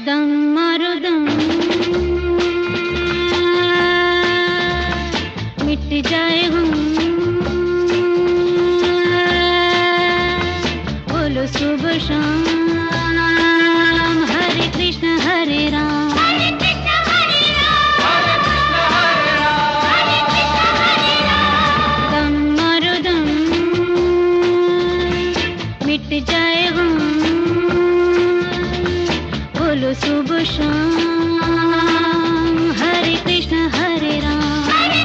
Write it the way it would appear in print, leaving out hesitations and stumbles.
दम मारो दम, मिट जाए हम, बोलो सुबह शाम, हरे कृष्ण हरे राम, हरे कृष्ण हरे राम, हरे कृष्ण हरे राम, हरे कृष्ण हरे राम। दम मारो दम, मिट जाए हम, बोलो सुबह शाम, हरे कृष्ण हरे राम, हरे